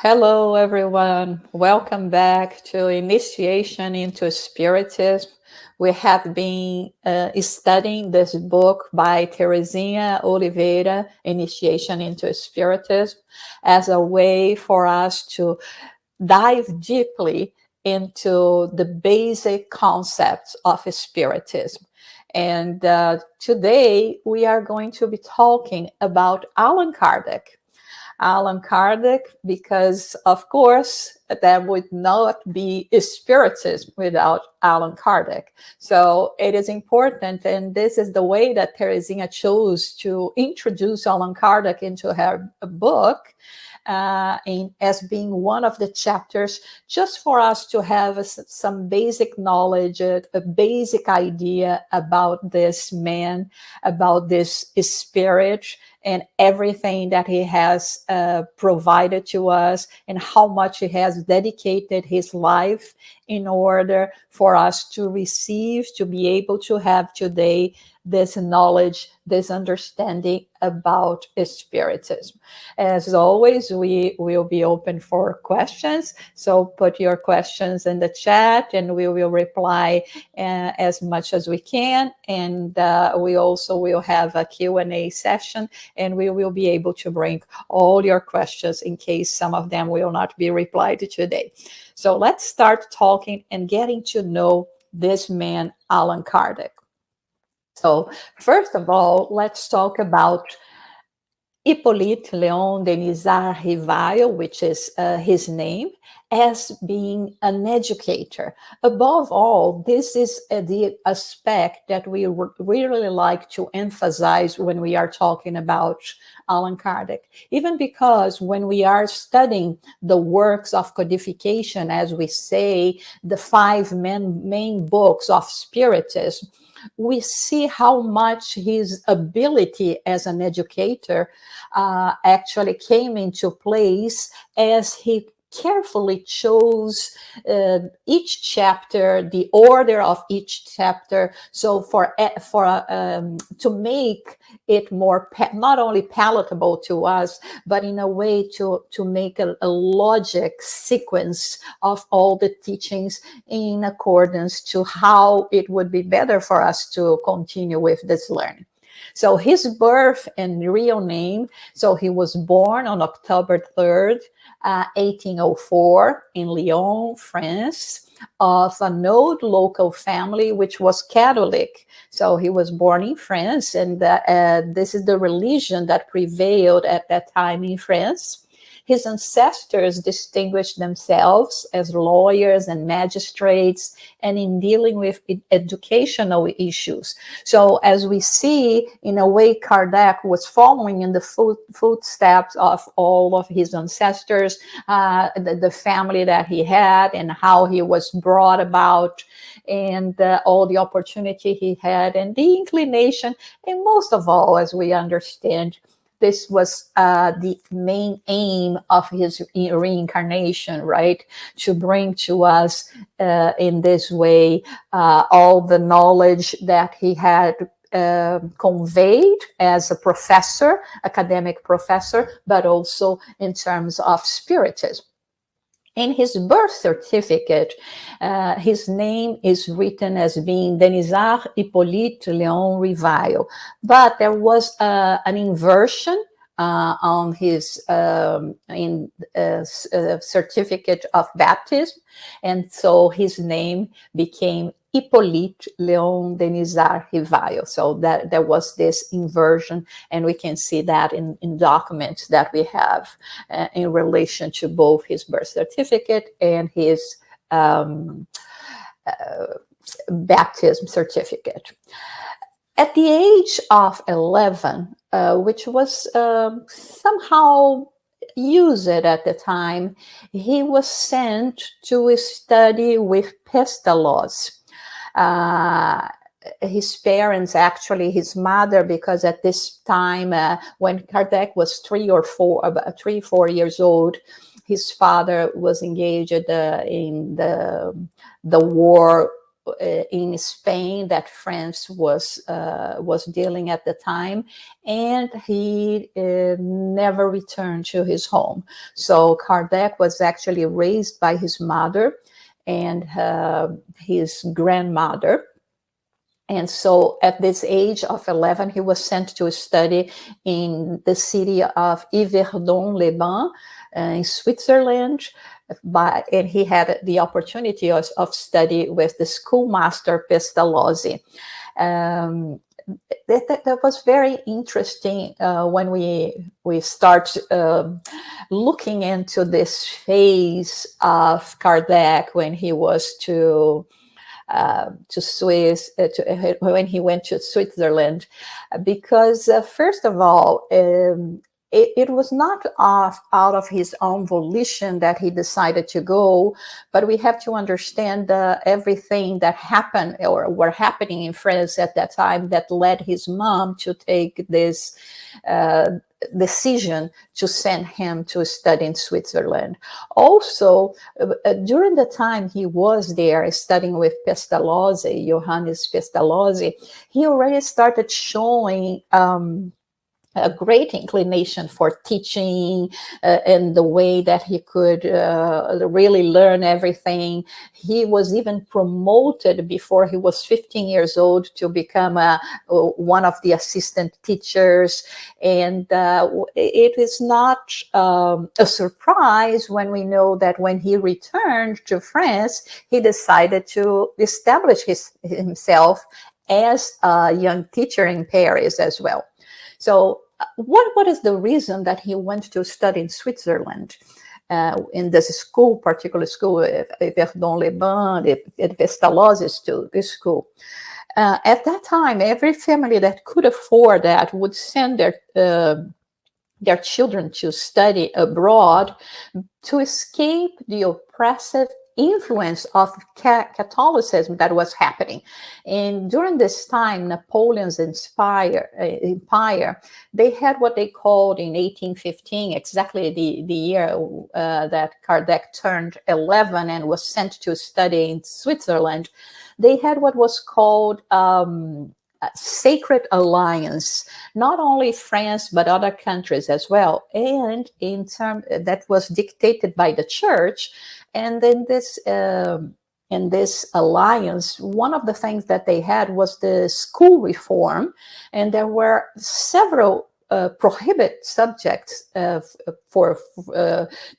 Hello, everyone. Welcome back to Initiation into Spiritism. We have been studying this book by Teresinha Oliveira, Initiation into Spiritism, as a way for us to dive deeply into the basic concepts of Spiritism. And today we are going to be talking about Allan Kardec. Allan Kardec, because of course there would not be Spiritism without Allan Kardec. So it is important, and this is the way that Teresinha chose to introduce Allan Kardec into her book, as being one of the chapters, just for us to have some basic knowledge, a basic idea about this man, about this spirit, and everything that he has provided to us, and how much he has dedicated his life in order for us to receive, to be able to have today this knowledge, this understanding about Spiritism. As always, we will be open for questions. So put your questions in the chat and we will reply as much as we can. And we also will have a Q&A session, and we will be able to bring all your questions in case some of them will not be replied to today. So let's start talking and getting to know this man, Allan Kardec. So first of all, let's talk about Hippolyte Léon Denisard Rivail, which is his name, as being an educator. Above all, this is the aspect that we really like to emphasize when we are talking about Allan Kardec, even because when we are studying the works of codification, as we say, the five main books of Spiritism, we see how much his ability as an educator actually came into place as he carefully chose each chapter, the order of each chapter, so to make it more not only palatable to us, but in a way to make a logic sequence of all the teachings in accordance to how it would be better for us to continue with this learning. So his birth and real name, so he was born on October 3rd, 1804 in Lyon, France, of an old local family which was Catholic. So he was born in France, and this is the religion that prevailed at that time in France. His ancestors distinguished themselves as lawyers and magistrates and in dealing with educational issues. So as we see, in a way, Kardec was following in the footsteps of all of his ancestors, the family that he had and how he was brought about, and all the opportunity he had and the inclination. And most of all, as we understand, this was the main aim of his reincarnation, right? To bring to us in this way all the knowledge that he had conveyed as a professor, academic professor, but also in terms of Spiritism. In his birth certificate, his name is written as being Denisard Hippolyte Léon Rivail, but there was an inversion on his certificate of baptism, and so his name became Hippolyte Léon Denisard Rivail. So that there was this inversion, and we can see that in documents that we have in relation to both his birth certificate and his baptism certificate. At the age of 11, which was somehow used at the time, he was sent to study with Pestalozzi. His parents, actually his mother, because at this time when Kardec was 3 or 4 years old, his father was engaged in the war in Spain that France was dealing at the time, and he never returned to his home. So Kardec was actually raised by his mother and his grandmother. And so at this age of 11, he was sent to study in the city of Yverdon-les-Bains in Switzerland. And he had the opportunity of study with the schoolmaster Pestalozzi. That was very interesting when we start looking into this phase of Kardec when he was when he went to Switzerland, because first of all, it was not out of his own volition that he decided to go, but we have to understand everything that happened or were happening in France at that time that led his mom to take this decision to send him to study in Switzerland. Also, during the time he was there studying with Pestalozzi, Johannes Pestalozzi, he already started showing a great inclination for teaching and the way that he could really learn everything. He was even promoted before he was 15 years old to become one of the assistant teachers. And it is not a surprise when we know that when he returned to France, he decided to establish himself as a young teacher in Paris as well. So what is the reason that he went to study in Switzerland, in this school, particular school, Yverdon-les-Bains, at Pestalozzi school? At that time, every family that could afford that would send their children to study abroad to escape the oppressive influence of Catholicism that was happening. And during this time, Napoleon's empire, they had what they called in 1815, exactly the year that Kardec turned 11 and was sent to study in Switzerland. They had what was called Sacred Alliance, not only France but other countries as well, and in term that was dictated by the church. And then in this alliance, one of the things that they had was the school reform, and there were several prohibit subjects for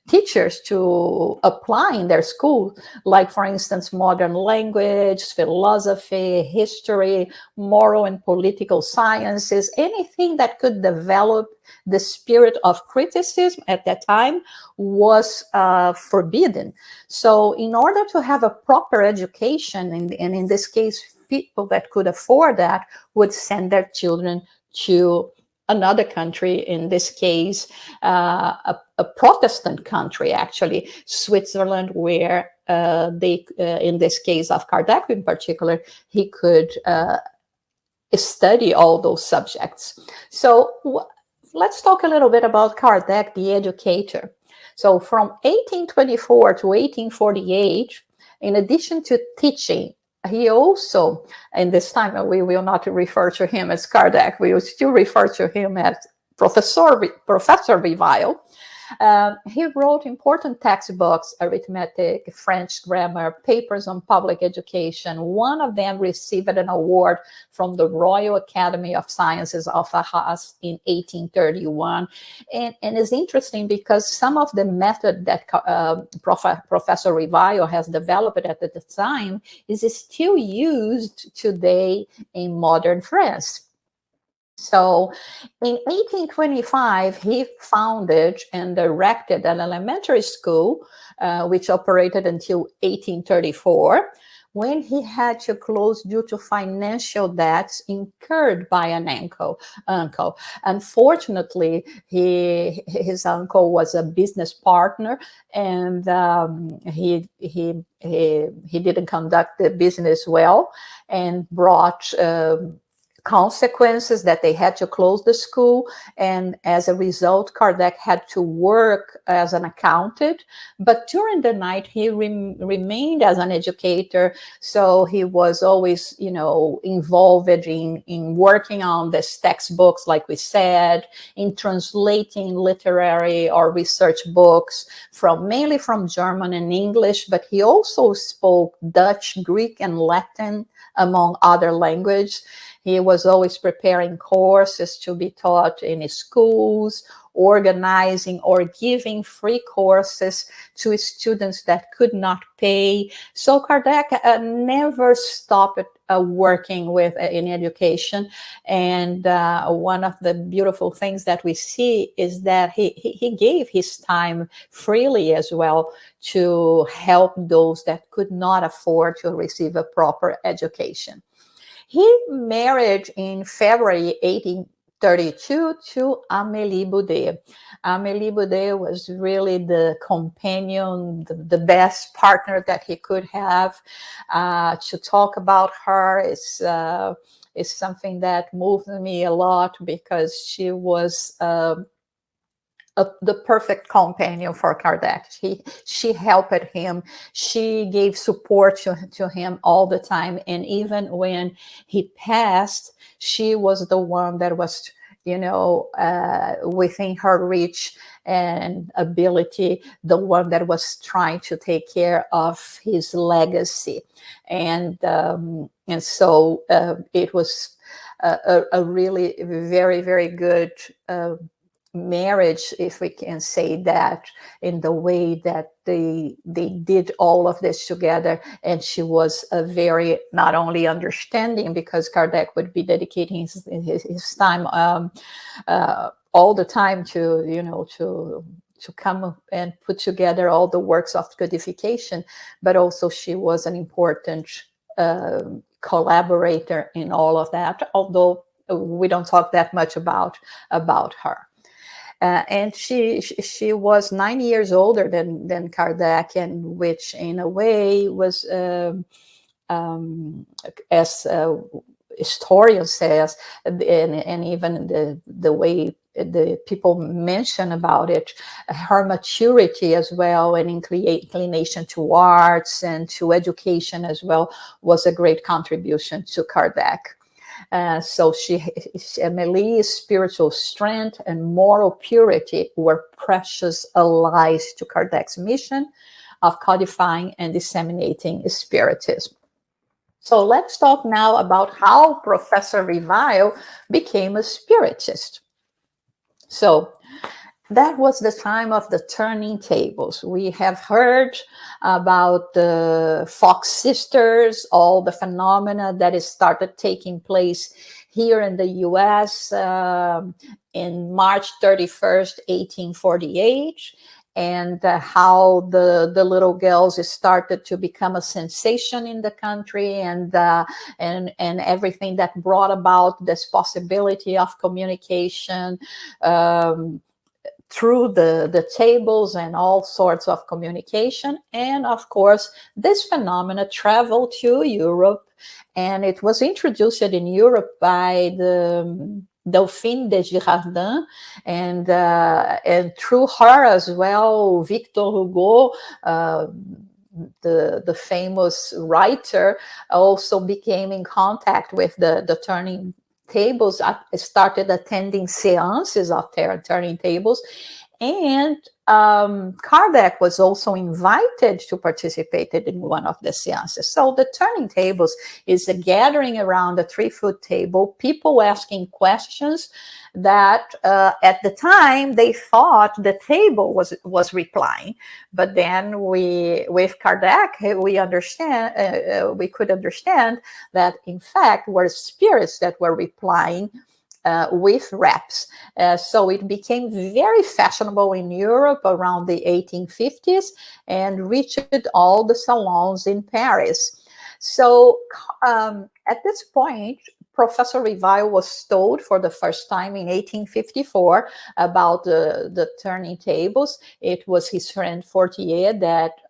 teachers to apply in their school, like, for instance, modern language, philosophy, history, moral and political sciences, anything that could develop the spirit of criticism at that time was forbidden. So in order to have a proper education, and in this case, people that could afford that would send their children to another country, in this case, a Protestant country, actually, Switzerland, where they, in this case of Kardec in particular, he could study all those subjects. So let's talk a little bit about Kardec, the educator. So from 1824 to 1848, in addition to teaching, he also, and this time we will not refer to him as Kardec, we will still refer to him as Professor Revue. He wrote important textbooks, arithmetic, French grammar, papers on public education. One of them received an award from the Royal Academy of Sciences of Arras in 1831. And it's interesting because some of the method that Professor Revue has developed at the time is still used today in modern France. So in 1825, he founded and directed an elementary school, which operated until 1834, when he had to close due to financial debts incurred by an uncle. Unfortunately, his uncle was a business partner, and he didn't conduct the business well, and brought consequences that they had to close the school, and as a result Kardec had to work as an accountant, but during the night he remained as an educator. So he was always, you know, involved in working on these textbooks, like we said, in translating literary or research books mainly from German and English, but he also spoke Dutch, Greek, and Latin, among other languages. He was always preparing courses to be taught in schools, organizing or giving free courses to students that could not pay. So Kardec never stopped working in education. And one of the beautiful things that we see is that he gave his time freely as well to help those that could not afford to receive a proper education. He married in February 1832 to Amélie Boudet. Amélie Boudet was really the companion, the best partner that he could have. To talk about her is something that moved me a lot, because she was the perfect companion for Kardec. She helped him. She gave support to him all the time. And even when he passed, she was the one that was, you know, within her reach and ability, the one that was trying to take care of his legacy. And so it was a really very, very good marriage, if we can say that, in the way that they did all of this together. And she was a very, not only understanding, because Kardec would be dedicating his time all the time to, you know, to come and put together all the works of codification, but also she was an important collaborator in all of that, although we don't talk that much about her. And she was 9 years older than Kardec, and which in a way was, as historian says, and even the way the people mention about it, her maturity as well, and inclination to arts and to education as well, was a great contribution to Kardec. So Amélie's spiritual strength and moral purity were precious allies to Kardec's mission of codifying and disseminating Spiritism. So let's talk now about how Professor Revue became a Spiritist. So that was the time of the turning tables. We have heard about the Fox sisters, all the phenomena that has started taking place here in the US in March 31st, 1848, and how the little girls started to become a sensation in the country, and everything that brought about this possibility of communication through the tables and all sorts of communication. And of course, this phenomena traveled to Europe, and it was introduced in Europe by the Dauphine de Girardin, and through her as well, Victor Hugo, the famous writer, also became in contact with the turning tables. I started attending seances of turning tables, and Kardec was also invited to participate in one of the seances. So the turning tables is a gathering around a 3-foot table, people asking questions that at the time they thought the table was replying, but then with Kardec we could understand that in fact were spirits that were replying with raps. So it became very fashionable in Europe around the 1850s and reached all the salons in Paris. So at this point, Professor Revue was told for the first time in 1854 about the turning tables. It was his friend Fortier that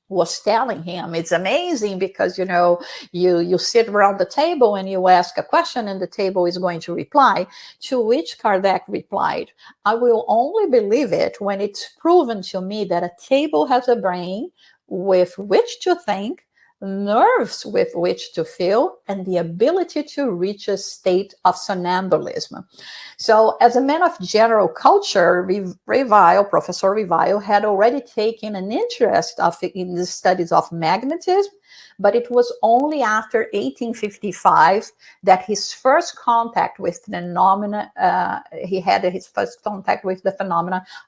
was telling him. It's amazing because, you sit around the table and you ask a question and the table is going to reply, to which Kardec replied, I will only believe it when it's proven to me that a table has a brain with which to think, nerves with which to feel, and the ability to reach a state of somnambulism. So, as a man of general culture, Professor Revue had already taken an interest in the studies of magnetism, but it was only after 1855 that his first contact with phenomena,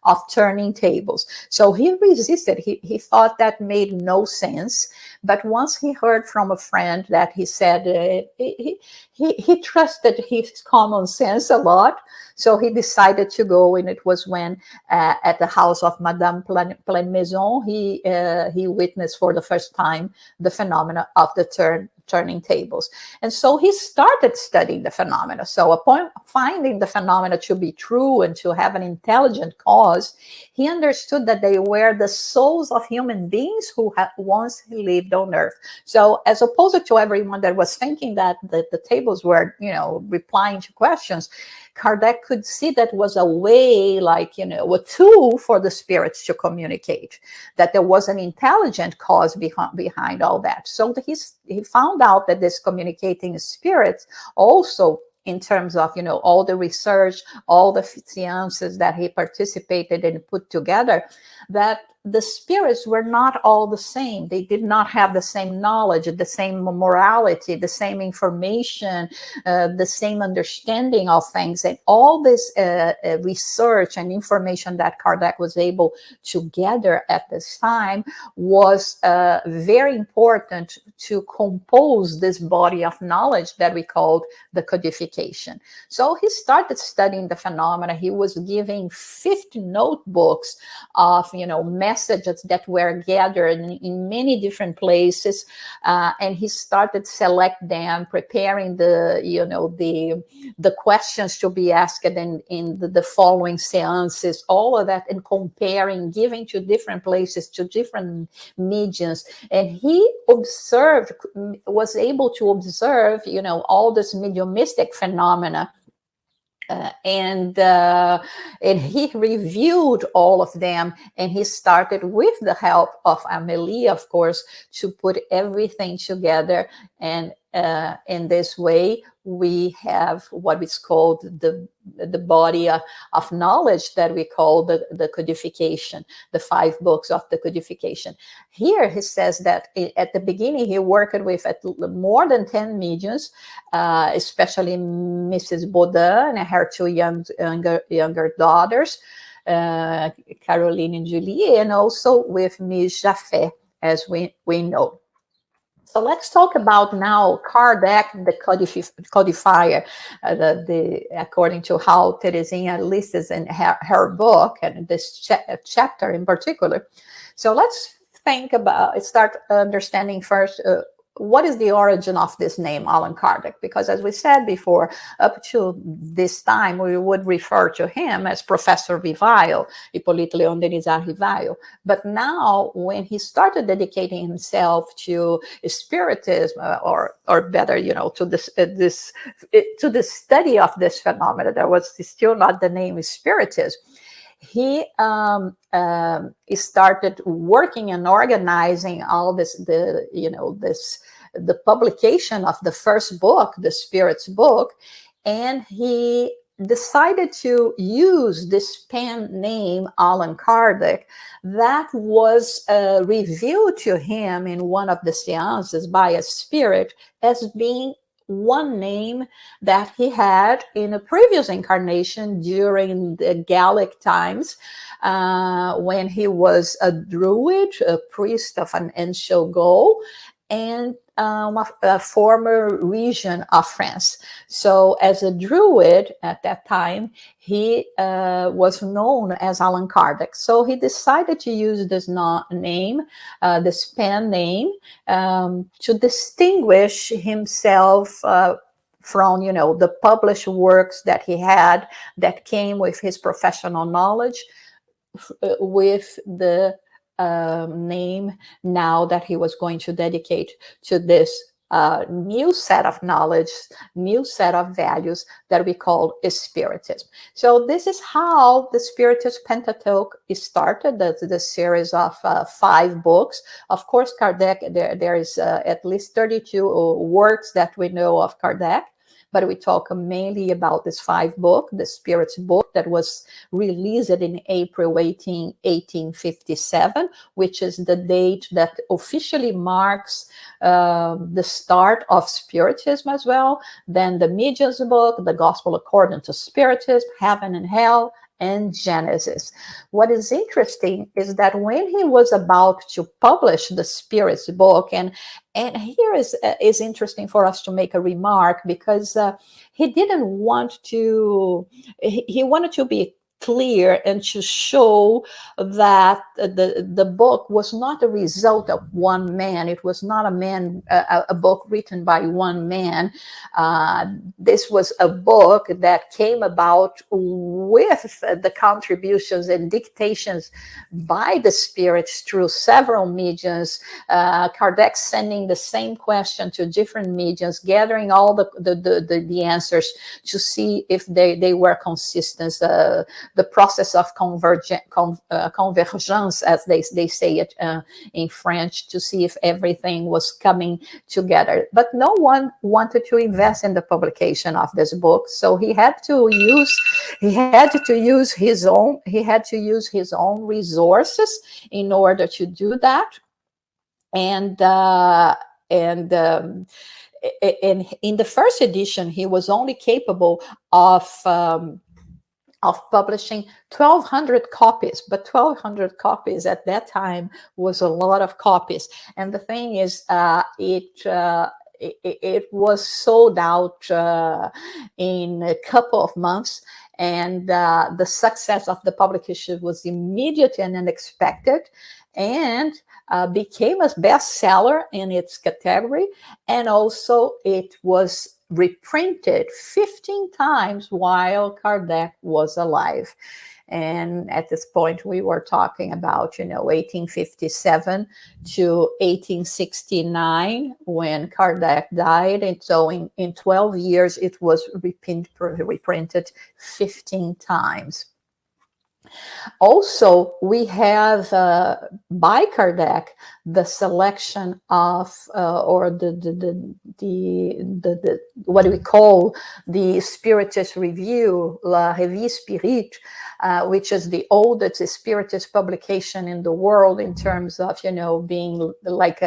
of turning tables. So he resisted. He thought that made no sense. But once he heard from a friend that he said he trusted his common sense a lot, so he decided to go, and it was when at the house of Madame Pleine-Maison, he witnessed for the first time the phenomena of the turning tables. And so he started studying the phenomena. So upon finding the phenomena to be true and to have an intelligent cause, he understood that they were the souls of human beings who had once lived on earth. So as opposed to everyone that was thinking that the tables were, replying to questions, Kardec could see that was a way, like, a tool for the spirits to communicate, that there was an intelligent cause behind all that. So he found out that this communicating spirits also, in terms of, all the research, all the sciences that he participated and put together, that the spirits were not all the same. They did not have the same knowledge, the same morality, the same information, the same understanding of things. And all this research and information that Kardec was able to gather at this time was very important to compose this body of knowledge that we called the codification. So he started studying the phenomena. He was giving 50 notebooks of, messages that were gathered in many different places, and he started select them, preparing the questions to be asked in the following seances, all of that, and comparing, giving to different places, to different mediums. And he was able to observe, all this mediumistic phenomena. And he reviewed all of them, and he started, with the help of Amélie, of course, to put everything together. And in this way, we have what is called the body of knowledge that we call the codification, the 5 books of the codification. Here he says that at the beginning he worked with more than 10 mediums, especially Mrs. Baudin and her 2 younger daughters, Caroline and Julie, and also with Miss Jaffé, as we know. So let's talk about now Kardec, the codifier, according to how Teresinha lists in her book, and this chapter in particular. So let's start understanding first what is the origin of this name, Allan Kardec? Because as we said before, up to this time, we would refer to him as Professor Revue, Hippolyte Léon Denisard Revue. But now, when he started dedicating himself to Spiritism, or better, to the study of this phenomena, there was still not the name Spiritism. He started working and organizing all this, the publication of the first book, the Spirit's book, and he decided to use this pen name, Allan Kardec, that was revealed to him in one of the seances by a spirit as being one name that he had in a previous incarnation during the Gallic times, when he was a druid, a priest of an ancient Gaul, and a former region of France. So as a druid at that time, he was known as Allan Kardec. So he decided to use this name, this pen name, to distinguish himself from, the published works that he had that came with his professional knowledge, with the name now that he was going to dedicate to this new set of knowledge, new set of values that we call Spiritism. So this is how the Spiritist Pentateuch is started, the series of 5 books. Of course, Kardec, there is at least 32 works that we know of Kardec, but we talk mainly about this 5 book, the Spirit's book, that was released in April 1857, which is the date that officially marks the start of Spiritism as well. Then the Medium's book, the Gospel According to Spiritism, Heaven and Hell, and Genesis. What is interesting is that when he was about to publish the Spirit's book, and here is interesting for us to make a remark, because he didn't want to, he wanted to be clear and to show that the book was not a result of one man. It was not a book written by one man. This was a book that came about with the contributions and dictations by the spirits through several mediums. Kardec sending the same question to different mediums, gathering all the answers to see if they were consistent. The process of convergence, as they say it in French, to see if everything was coming together. But no one wanted to invest in the publication of this book, so he had to use his own resources in order to do that. And in the first edition, he was only capable of publishing 1,200 copies, but 1,200 copies at that time was a lot of copies. And the thing is, it was sold out in a couple of months, and the success of the publication was immediate and unexpected, and became a bestseller in its category. And also it was reprinted 15 times while Kardec was alive. And at this point, we were talking about, 1857 to 1869 when Kardec died. And so in 12 years, it was reprinted 15 times. Also, we have by Kardec the selection of or the what we call the Spiritist Revue, La Revue Spirite, which is the oldest Spiritist publication in the world in terms of being like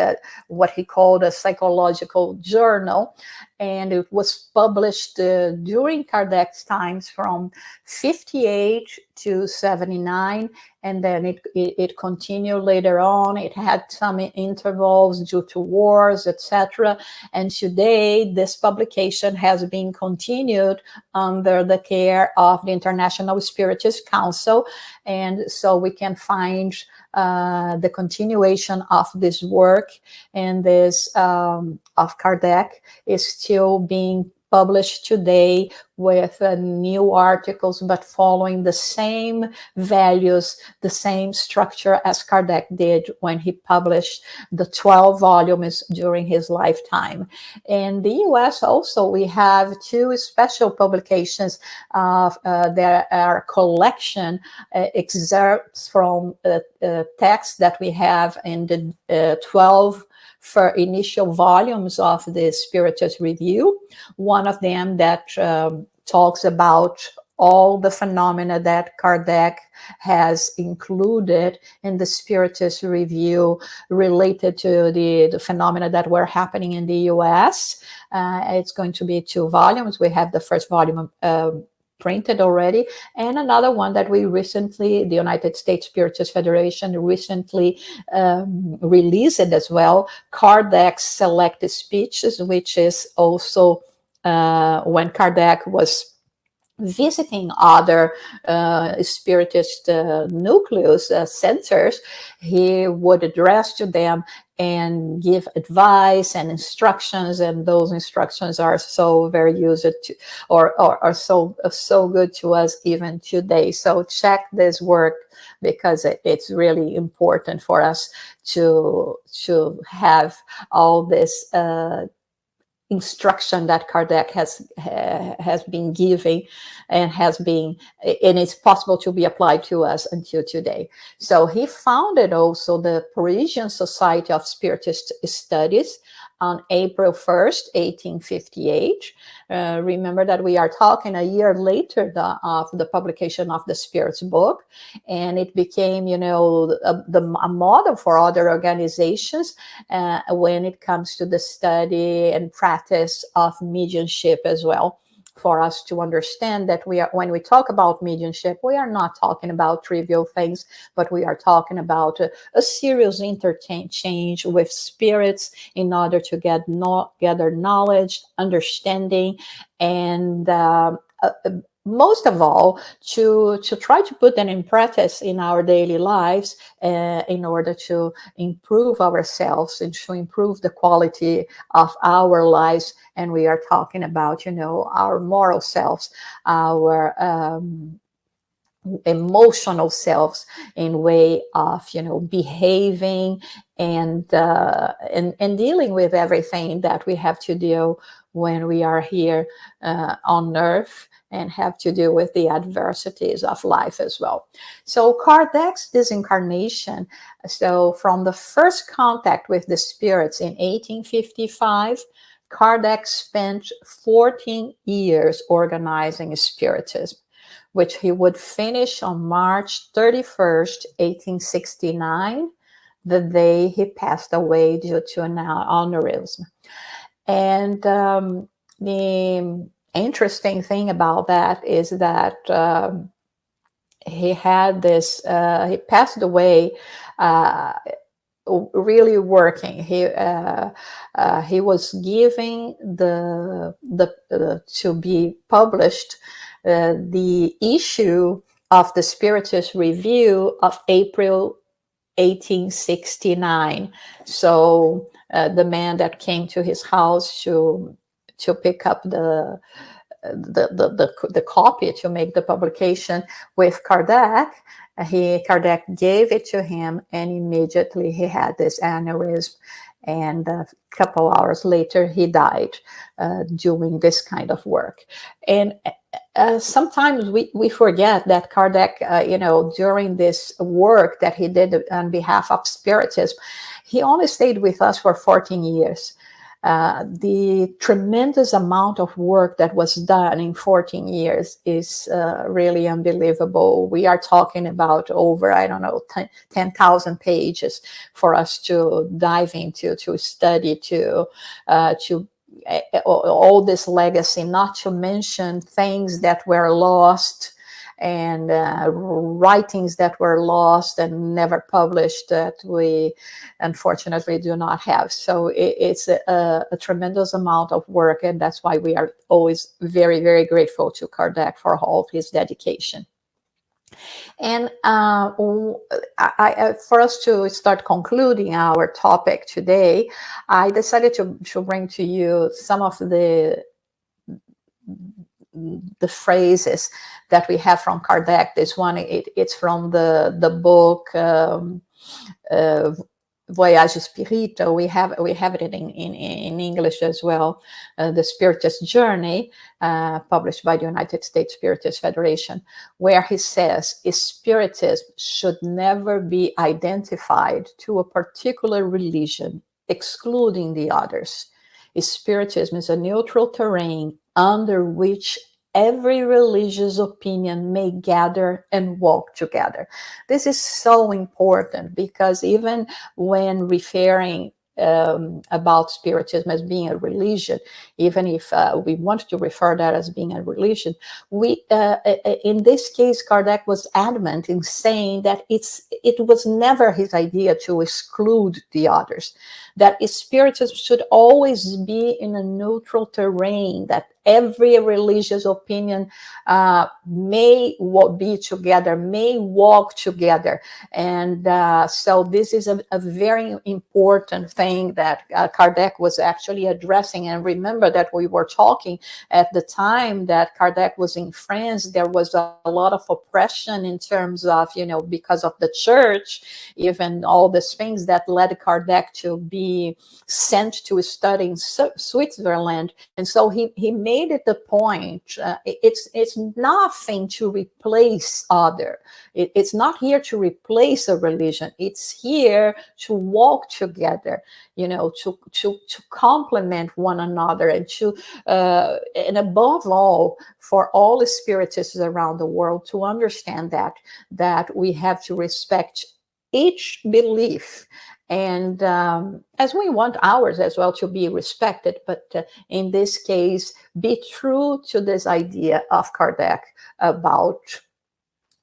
what he called a psychological journal. And it was published during Kardec's times from 58 to 79, and then it continued later on. It had some intervals due to wars, etc. And today, this publication has been continued under the care of the International Spiritist Council, and so we can find the continuation of this work, and this of Kardec is still being published today with new articles, but following the same values, the same structure as Kardec did when he published the 12 volumes during his lifetime. In the US also, we have 2 special publications. There are collection excerpts from texts that we have in the 12 for initial volumes of the Spiritist Revue. One of them that talks about all the phenomena that Kardec has included in the Spiritist Revue related to the phenomena that were happening in the US. It's going to be 2 volumes. We have the first volume printed already, and another one that we recently, the United States Spiritist Federation, recently released as well, Kardec's Selected Speeches, which is also when Kardec was visiting other Spiritist nucleus centers, he would address to them and give advice and instructions, and those instructions are so very used to, or are so good to us even today. So check this work, because it's really important for us to have all this instruction that Kardec has been giving, and it's possible to be applied to us until today. So he founded also the Parisian Society of Spiritist Studies on April 1st, 1858. Remember that we are talking a year later of the publication of the Spirit's book, and it became, a model for other organizations when it comes to the study and practice of mediumship as well. For us to understand that when we talk about mediumship, we are not talking about trivial things, but we are talking about a serious interchange with spirits in order to gather knowledge, understanding, and most of all, to try to put them in practice in our daily lives in order to improve ourselves and to improve the quality of our lives. And we are talking about, our moral selves, our emotional selves, in way of, behaving and dealing with everything that we have to deal when we are here on earth, and have to deal with the adversities of life as well. So Kardec's disincarnation, so from the first contact with the spirits in 1855, Kardec spent 14 years organizing Spiritism, which he would finish on March 31st, 1869, the day he passed away due to an aneurysm. And the interesting thing about that is that he passed away really working. He was giving to be published the issue of the Spiritist Revue of April 1869. So the man that came to his house to pick up the copy to make the publication with Kardec, Kardec gave it to him, and immediately he had this aneurysm, and a couple hours later he died doing this kind of work. And sometimes we forget that Kardec, during this work that he did on behalf of Spiritism, he only stayed with us for 14 years. The tremendous amount of work that was done in 14 years is really unbelievable. We are talking about over, 10,000 pages for us to dive into, to study, to all this legacy, not to mention things that were lost, and writings that were lost and never published that we unfortunately do not have. So it's a tremendous amount of work, and that's why we are always very, very grateful to Kardec for all of his dedication. And for us to start concluding our topic today, I decided to bring to you some of the phrases that we have from Kardec. This one, it's from the book Voyage Spirite. We have it in English as well. The Spiritist Journey, published by the United States Spiritist Federation, where he says, Spiritism should never be identified to a particular religion, excluding the others. Spiritism is a neutral terrain under which every religious opinion may gather and walk together. This is so important, because even when referring about Spiritism as being a religion, even if we want to refer that as being a religion, we in this case, Kardec was adamant in saying that it was never his idea to exclude the others, that Spiritism should always be in a neutral terrain, that every religious opinion may be together, may walk together. And so this is a very important thing that Kardec was actually addressing. And remember that we were talking at the time that Kardec was in France, there was a lot of oppression in terms of, because of the church, even all these things that led Kardec to be sent to study in Switzerland. And so he made it the point, it's nothing to replace other. It's not here to replace a religion. It's here to walk together, to complement one another, and and above all, for all the spiritists around the world to understand that we have to respect each belief. And as we want ours as well to be respected, but in this case, be true to this idea of Kardec about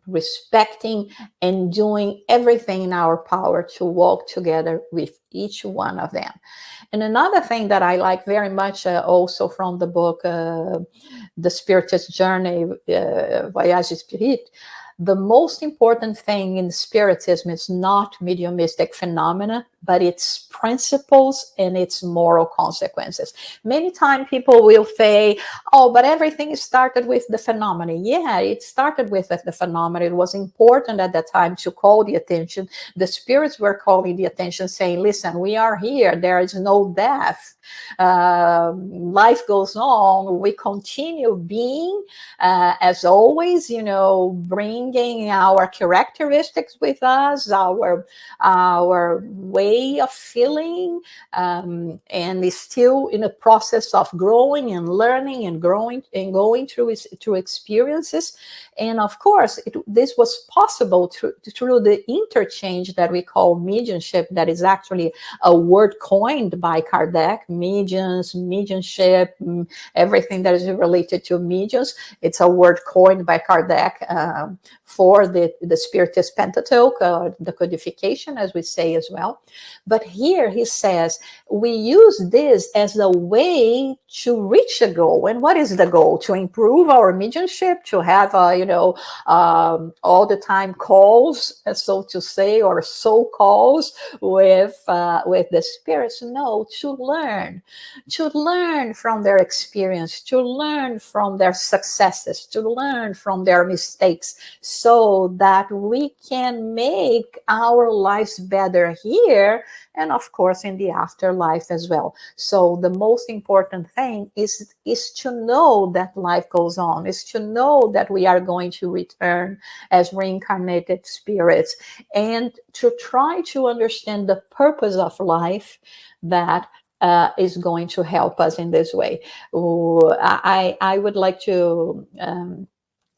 respecting and doing everything in our power to walk together with each one of them. And another thing that I like very much also from the book, The Spiritist Journey, Voyage Spirit, the most important thing in Spiritism is not mediumistic phenomena, but its principles and its moral consequences. Many times people will say, oh, but everything started with the phenomena. Yeah, it started with the phenomena. It was important at that time to call the attention. The spirits were calling the attention, saying, listen, we are here. There is no death. Life goes on. We continue being, as always, bringing our characteristics with us, our way of feeling, and is still in a process of growing and learning and growing and going through experiences. And of course, this was possible through the interchange that we call mediumship, that is actually a word coined by Kardec. Mediums, mediumship, everything that is related to mediums. It's a word coined by Kardec for the Spiritist Pentateuch, the codification, as we say as well. But here he says, we use this as a way to reach a goal. And what is the goal? To improve our mediumship, to have, all the time calls, so to say, or soul calls with the spirits. No, to learn from their experience, to learn from their successes, to learn from their mistakes, so that we can make our lives better here, and of course in the afterlife as well. So the most important thing is to know that life goes on, is to know that we are going to return as reincarnated spirits, and to try to understand the purpose of life that is going to help us in this way. I would like to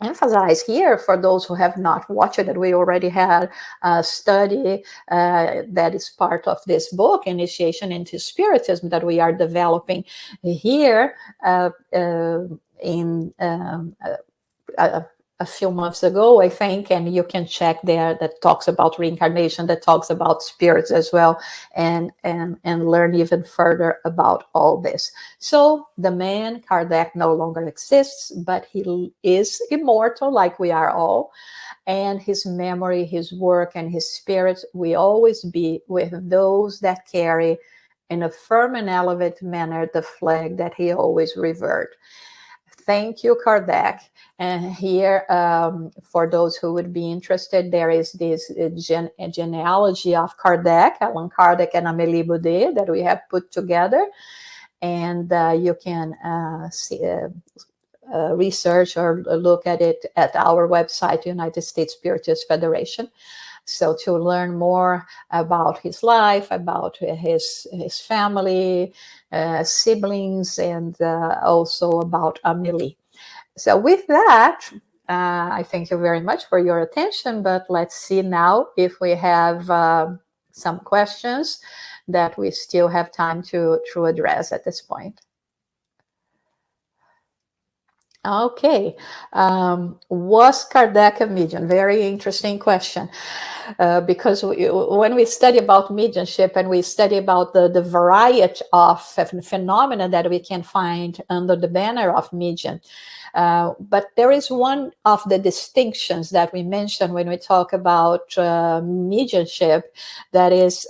emphasize here, for those who have not watched it, that we already had a study that is part of this book, Initiation into Spiritism, that we are developing here in a few months ago, I think, and you can check there, that talks about reincarnation, that talks about spirits as well, and learn even further about all this. So the man Kardec no longer exists, but he is immortal, like we are all, and his memory, his work, and his spirit will always be with those that carry in a firm and elevated manner the flag that he always revered. Thank you, Kardec. And here, for those who would be interested, there is this genealogy of Kardec, Allan Kardec and Amélie Boudet, that we have put together. And you can research or look at it at our website, United States Spiritist Federation. So to learn more about his life, about his family, siblings, and also about Amélie. So with that, I thank you very much for your attention, but let's see now if we have some questions that we still have time to address at this point. Okay. Was Kardec a medium? Very interesting question. Because when we study about mediumship and we study about the variety of phenomena that we can find under the banner of medium, but there is one of the distinctions that we mention when we talk about mediumship, that is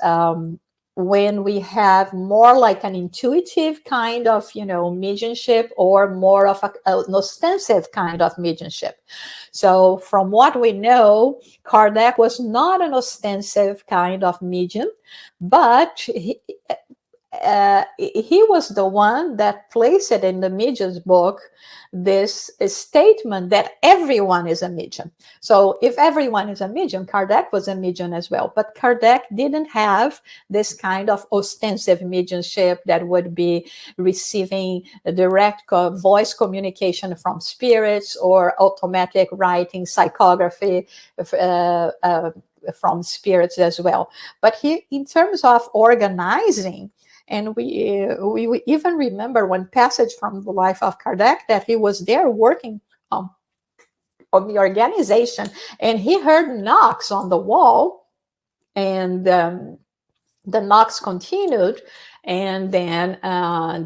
when we have more like an intuitive kind of, mediumship, or more of an ostensive kind of mediumship. So from what we know, Kardec was not an ostensive kind of medium, but he was the one that placed it in the medium's book, this statement that everyone is a medium. So if everyone is a medium, Kardec was a medium as well. But Kardec didn't have this kind of ostensive mediumship that would be receiving direct voice communication from spirits, or automatic writing, psychography from spirits as well. But he, in terms of organizing, and we even remember one passage from the life of Kardec, that he was there working on the organization, and he heard knocks on the wall, and the knocks continued. And then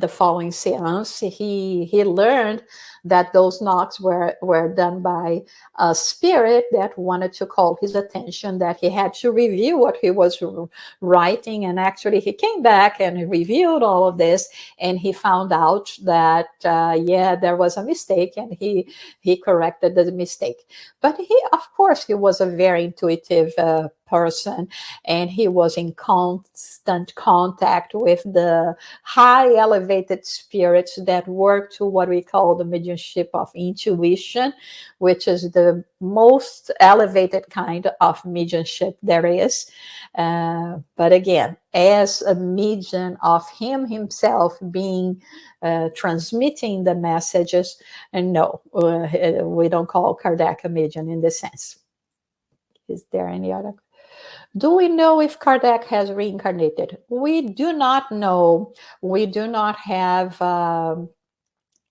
the following seance, he learned that those knocks were done by a spirit that wanted to call his attention, that he had to review what he was writing. And actually he came back and he reviewed all of this, and he found out that there was a mistake, and he corrected the mistake. But of course, he was a very intuitive person, and he was in constant contact with the high elevated spirits that work to what we call the mediumship of intuition, which is the most elevated kind of mediumship there is. But again, as a medium of him himself being transmitting the messages, and no, we don't call Kardec a medium in this sense. Is there any other? Do we know if Kardec has reincarnated? We do not know. We do not have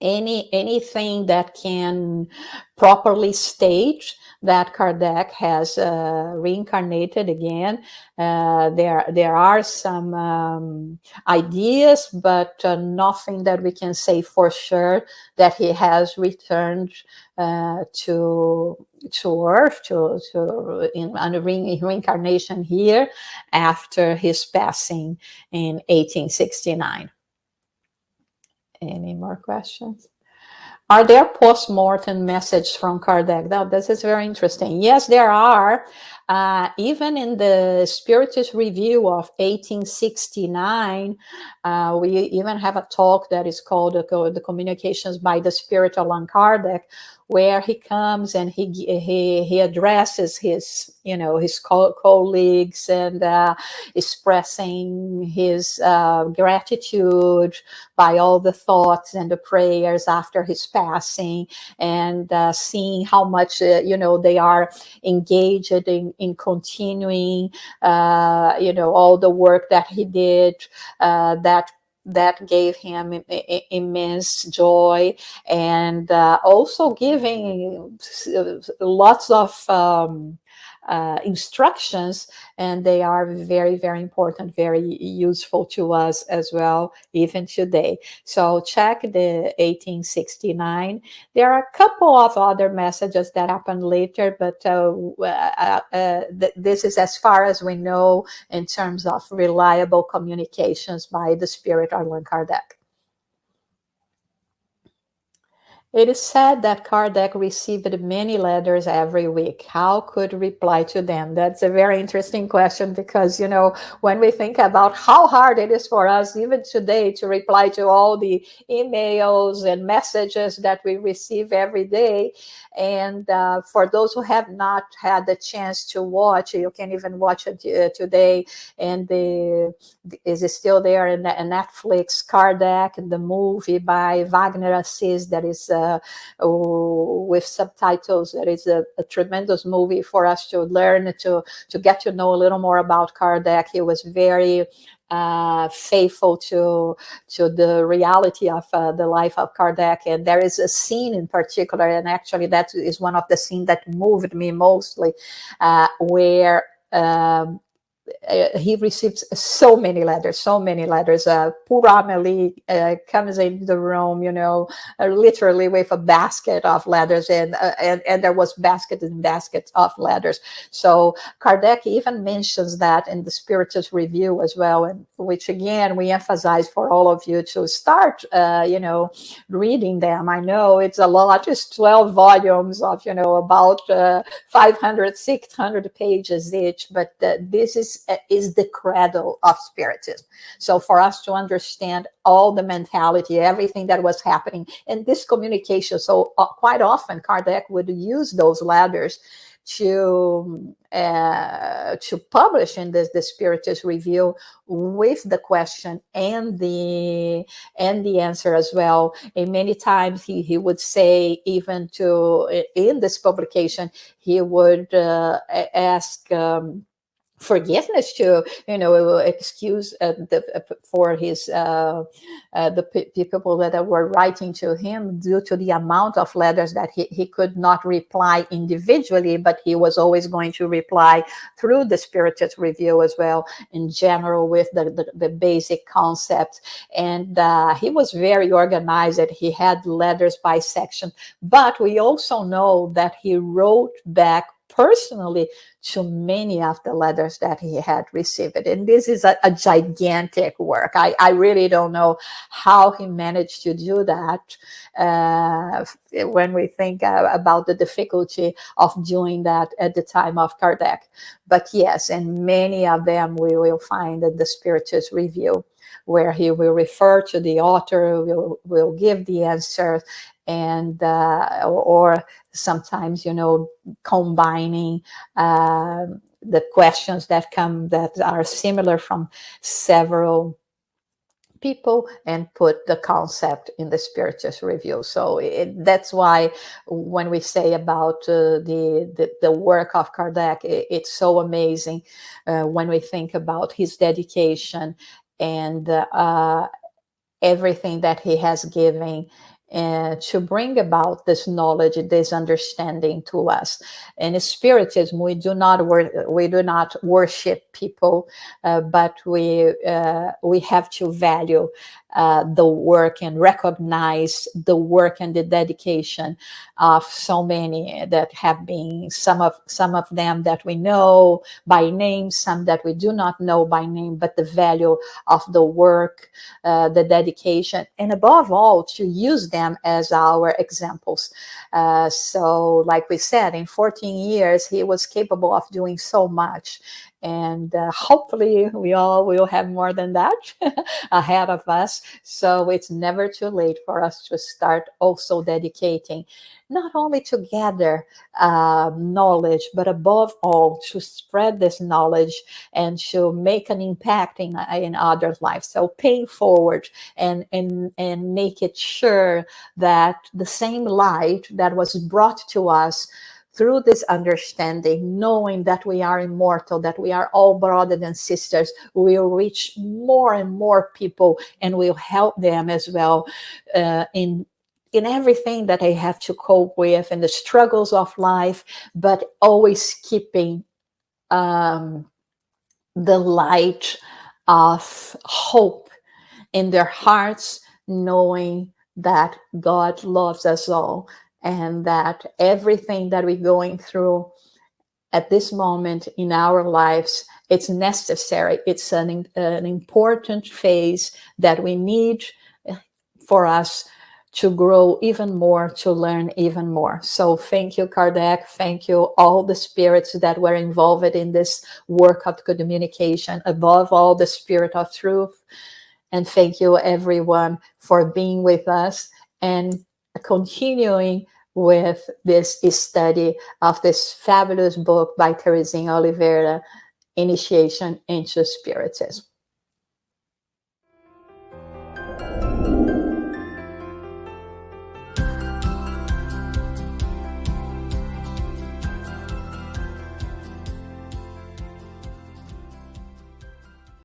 anything that can properly state that Kardec has reincarnated again. There are some ideas, but nothing that we can say for sure that he has returned to Earth, in reincarnation here after his passing in 1869. Any more questions? Are there post-mortem messages from Kardec? Now, this is very interesting. Yes, there are. Even in the Spiritist Review of 1869, we even have a talk that is called the Communications by the Spirit Allan Kardec, where he comes and he addresses his colleagues, and expressing his gratitude by all the thoughts and the prayers after his passing, and seeing how much they are engaged in continuing all the work that he did, that gave him immense joy, and also giving lots of instructions, and they are very, very important, very useful to us as well, even today. So check the 1869. There are a couple of other messages that happened later, but this is as far as we know in terms of reliable communications by the Spirit Allan Kardec. It is said that Kardec received many letters every week. How could reply to them? That's a very interesting question, because, when we think about how hard it is for us even today to reply to all the emails and messages that we receive every day. And for those who have not had the chance to watch, you can even watch it today. And is still there in Netflix, Kardec, the movie by Wagner Assis that is with subtitles. That is a tremendous movie for us to learn, to get to know a little more about Kardec. He was very faithful to the reality of the life of Kardec. And there is a scene in particular, and actually that is one of the scenes that moved me mostly, where he receives so many letters. Poor Amelie comes into the room, literally with a basket of letters, and there was baskets and baskets of letters. So Kardec even mentions that in the Spiritist Revue as well, and which again we emphasize for all of you to start, reading them. I know it's a lot; it's 12 volumes of, about 500, 600 pages each, but this is the cradle of Spiritism. So for us to understand all the mentality, everything that was happening in this communication, so quite often Kardec would use those letters to publish in the Spiritist Revue with the question and the answer as well. And many times he would say, even in this publication, he would ask forgiveness to, excuse for his the people that were writing to him due to the amount of letters that he could not reply individually, but he was always going to reply through the Spiritist Revue as well, in general, with the basic concepts. And he was very organized. He had letters by section, but we also know that he wrote back personally to many of the letters that he had received. And this is a gigantic work. I really don't know how he managed to do that when we think about the difficulty of doing that at the time of Kardec. But yes, and many of them we will find in the Spiritist Revue, where he will refer to the author, will give the answers, and or sometimes, combining the questions that are similar from several people and put the concept in the Spiritist Revue. So that's why when we say about the work of Kardec, it's so amazing when we think about his dedication and everything that he has given to bring about this knowledge, this understanding to us. In Spiritism, we do not worship people, but we have to value the work and recognize the work and the dedication of so many that have been, some of them that we know by name, some that we do not know by name, but the value of the work, the dedication, and above all, to use them as our examples. So like we said, in 14 years, he was capable of doing so much. And hopefully we all will have more than that ahead of us. So it's never too late for us to start also dedicating, not only to gather knowledge, but above all, to spread this knowledge and to make an impact in others' lives. So pay forward and make it sure that the same light that was brought to us through this understanding, knowing that we are immortal, that we are all brothers and sisters, will reach more and more people and will help them as well in everything that they have to cope with, in the struggles of life, but always keeping the light of hope in their hearts, knowing that God loves us all, and that everything that we're going through at this moment in our lives, it's necessary. It's an important phase that we need for us to grow even more, to learn even more. So thank you, Kardec. Thank you, all the spirits that were involved in this work of communication, above all, the Spirit of Truth. And thank you, everyone, for being with us and continuing with this study of this fabulous book by Teresinha Oliveira, Initiation into Spiritism.